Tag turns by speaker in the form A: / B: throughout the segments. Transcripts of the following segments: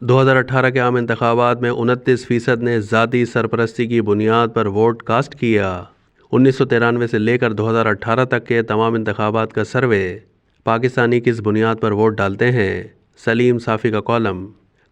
A: 2018 کے عام انتخابات میں 29% نے ذاتی سرپرستی کی بنیاد پر ووٹ کاسٹ کیا۔ 1993 سے لے کر 2018 تک کے تمام انتخابات کا سروے۔ پاکستانی کس بنیاد پر ووٹ ڈالتے ہیں؟ سلیم صافی کا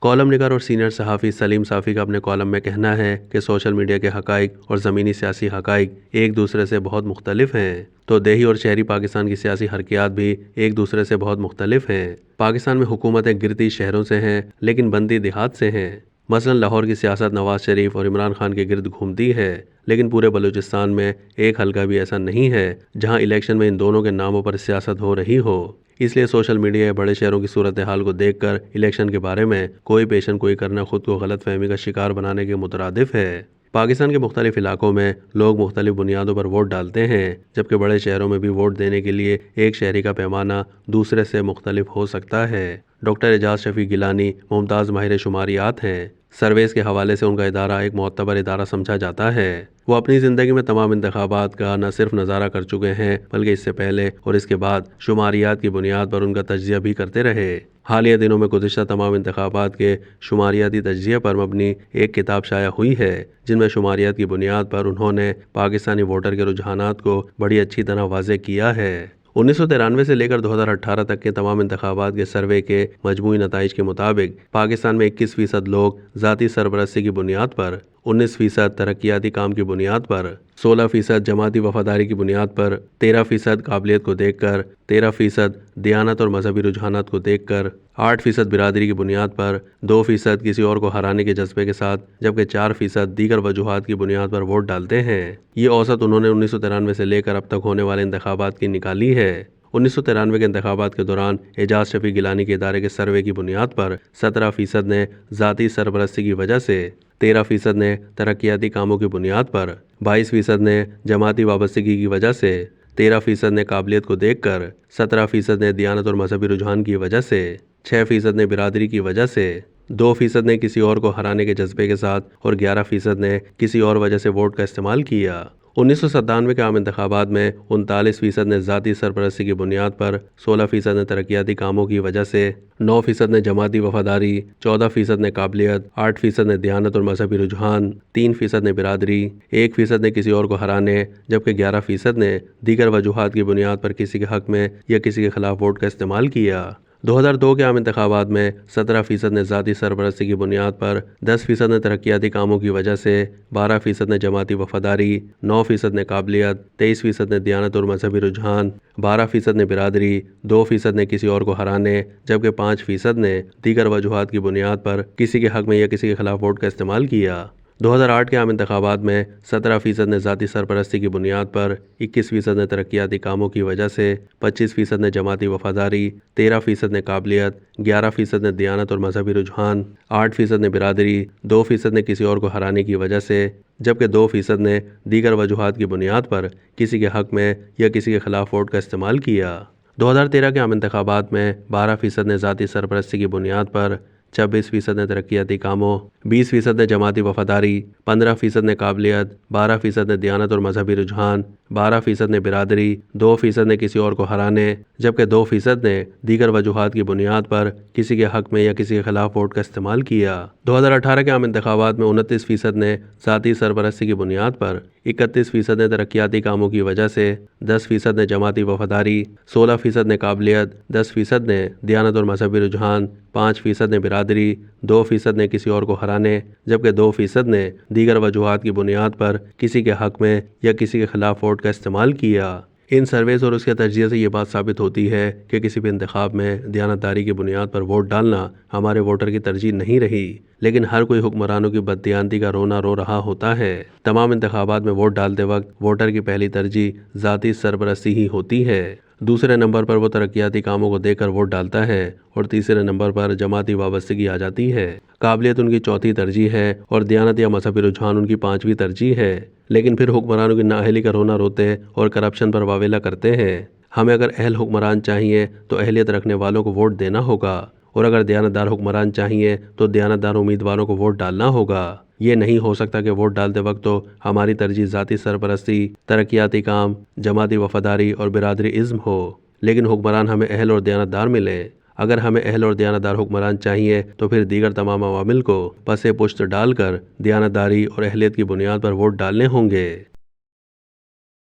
A: کالم نگار اور سینئر صحافی سلیم صافی کا اپنے کالم میں کہنا ہے کہ سوشل میڈیا کے حقائق اور زمینی سیاسی حقائق ایک دوسرے سے بہت مختلف ہیں، تو دیہی اور شہری پاکستان کی سیاسی حرکیات بھی ایک دوسرے سے بہت مختلف ہیں۔ پاکستان میں حکومتیں گرتی شہروں سے ہیں لیکن بندی دیہات سے ہیں۔ مثلا لاہور کی سیاست نواز شریف اور عمران خان کے گرد گھومتی ہے، لیکن پورے بلوچستان میں ایک حلقہ بھی ایسا نہیں ہے جہاں الیکشن میں ان دونوں کے ناموں پر سیاست ہو رہی ہو۔ اس لیے سوشل میڈیا یا بڑے شہروں کی صورتحال کو دیکھ کر الیکشن کے بارے میں کوئی پیشن گوئی کرنا خود کو غلط فہمی کا شکار بنانے کے مترادف ہے۔ پاکستان کے مختلف علاقوں میں لوگ مختلف بنیادوں پر ووٹ ڈالتے ہیں، جبکہ بڑے شہروں میں بھی ووٹ دینے کے لیے ایک شہری کا پیمانہ دوسرے سے مختلف ہو سکتا ہے۔ ڈاکٹر اعجاز شفیع گیلانی ممتاز ماہر شماریات ہیں۔ سرویز کے حوالے سے ان کا ادارہ ایک معتبر ادارہ سمجھا جاتا ہے۔ وہ اپنی زندگی میں تمام انتخابات کا نہ صرف نظارہ کر چکے ہیں بلکہ اس سے پہلے اور اس کے بعد شماریات کی بنیاد پر ان کا تجزیہ بھی کرتے رہے۔ حالیہ دنوں میں گزشتہ تمام انتخابات کے شماریاتی تجزیہ پر مبنی ایک کتاب شائع ہوئی ہے، جن میں شماریات کی بنیاد پر انہوں نے پاکستانی ووٹر کے رجحانات کو بڑی اچھی طرح واضح کیا ہے۔ 1993 سے لے کر 2018 تک کے تمام انتخابات کے سروے کے مجموعی نتائج کے مطابق پاکستان میں 21% لوگ ذاتی سرپرستی کی بنیاد پر، 19% ترقیاتی کام کی بنیاد پر، 16% جماعتی وفاداری کی بنیاد پر، 13% قابلیت کو دیکھ کر، 13% دیانت اور مذہبی رجحانات کو دیکھ کر، 8% برادری کی بنیاد پر، 2% کسی اور کو ہرانے کے جذبے کے ساتھ، جبکہ 4% دیگر وجوہات کی بنیاد پر ووٹ ڈالتے ہیں۔ یہ اوسط انہوں نے 1993 سے لے کر اب تک ہونے والے انتخابات کی نکالی ہے۔ 1993 کے انتخابات کے دوران اعجاز شفیع گیلانی کے ادارے کے سروے کی بنیاد پر 17% نے ذاتی سرپرستی کی وجہ سے، 13% نے ترقیاتی کاموں کی بنیاد پر، 22% نے جماعتی وابستگی کی وجہ سے، 13% نے قابلیت کو دیکھ کر، 17% نے دیانت اور مذہبی رجحان کی وجہ سے، 6% نے برادری کی وجہ سے، 2% نے کسی اور کو ہرانے کے جذبے کے ساتھ اور 11% نے کسی اور وجہ سے ووٹ کا استعمال کیا۔ 1997 کے عام انتخابات میں 39% نے ذاتی سرپرستی کی بنیاد پر، 16% نے ترقیاتی کاموں کی وجہ سے، 9% نے جماعتی وفاداری، 14% نے قابلیت، 8% نے دیانت اور مذہبی رجحان، 3% نے برادری، 1% نے کسی اور کو ہرانے، جبکہ 11% نے دیگر وجوہات کی بنیاد پر کسی کے حق میں یا کسی کے خلاف ووٹ کا استعمال کیا۔ 2002 کے عام انتخابات میں 17% نے ذاتی سرپرستی کی بنیاد پر، 10% نے ترقیاتی کاموں کی وجہ سے، 12% نے جماعتی وفاداری، 9% نے قابلیت، 23% نے دیانت اور مذہبی رجحان، 12% نے برادری، 2% نے کسی اور کو ہرانے، جبکہ 5% نے دیگر وجوہات کی بنیاد پر کسی کے حق میں یا کسی کے خلاف ووٹ کا استعمال کیا۔ 2008 کے عام انتخابات میں 17% نے ذاتی سرپرستی کی بنیاد پر، 21% نے ترقیاتی کاموں کی وجہ سے، 25% نے جماعتی وفاداری، 13% نے قابلیت، 11% نے دیانت اور مذہبی رجحان، 8% نے برادری، 2% نے کسی اور کو ہرانے کی وجہ سے، جبکہ 2% نے دیگر وجوہات کی بنیاد پر کسی کے حق میں یا کسی کے خلاف ووٹ کا استعمال کیا۔ 2013 کے عام انتخابات میں 12% نے ذاتی سرپرستی کی بنیاد پر، 26% نے ترقیاتی کاموں، 20% نے جماعتی وفاداری، 15% نے قابلیت، 12% نے دیانت اور مذہبی رجحان، 12% نے برادری، 2% نے کسی اور کو ہرانے، جبکہ 2% نے دیگر وجوہات کی بنیاد پر کسی کے حق میں یا کسی کے خلاف ووٹ کا استعمال کیا۔ 2018 کے عام انتخابات میں 29% نے ذاتی سرپرستی کی بنیاد پر، 31% نے ترقیاتی کاموں کی وجہ سے، 10% نے جماعتی وفاداری، 16% نے قابلیت، 10% نے دیانت اور مذہبی رجحان، 5% نے برادری، 2% نے کسی اور کو ہرانے، جبکہ 2% نے دیگر وجوہات کی بنیاد پر کسی کے حق میں یا کسی کے خلاف ووٹ کا استعمال کیا۔ ان سرویز اور اس کے تجزیے سے یہ بات ثابت ہوتی ہے کہ کسی بھی انتخاب میں دیانتداری کی بنیاد پر ووٹ ڈالنا ہمارے ووٹر کی ترجیح نہیں رہی، لیکن ہر کوئی حکمرانوں کی بددیانتی کا رونا رو رہا ہوتا ہے۔ تمام انتخابات میں ووٹ ڈالتے وقت ووٹر کی پہلی ترجیح ذاتی سرپرستی ہی ہوتی ہے۔ دوسرے نمبر پر وہ ترقیاتی کاموں کو دیکھ کر ووٹ ڈالتا ہے اور تیسرے نمبر پر جماعتی وابستگی آ جاتی ہے۔ قابلیت ان کی چوتھی ترجیح ہے اور دیانت یا مذہبی رجحان ان کی پانچویں ترجیح ہے، لیکن پھر حکمرانوں کی نااہلی کا رونا روتے اور کرپشن پر واویلا کرتے ہیں۔ ہمیں اگر اہل حکمران چاہیے تو اہلیت رکھنے والوں کو ووٹ دینا ہوگا، اور اگر دیانتدار حکمران چاہیے تو دیانتدار امیدواروں کو ووٹ ڈالنا ہوگا۔ یہ نہیں ہو سکتا کہ ووٹ ڈالتے وقت تو ہماری ترجیح ذاتی سرپرستی، ترقیاتی کام، جماعتی وفاداری اور برادری ازم ہو، لیکن حکمران ہمیں اہل اور دیانتدار ملے۔ اگر ہمیں اہل اور دیانتدار حکمران چاہیے تو پھر دیگر تمام عوامل کو پس پشت ڈال کر دیانتداری اور اہلیت کی بنیاد پر ووٹ ڈالنے ہوں گے۔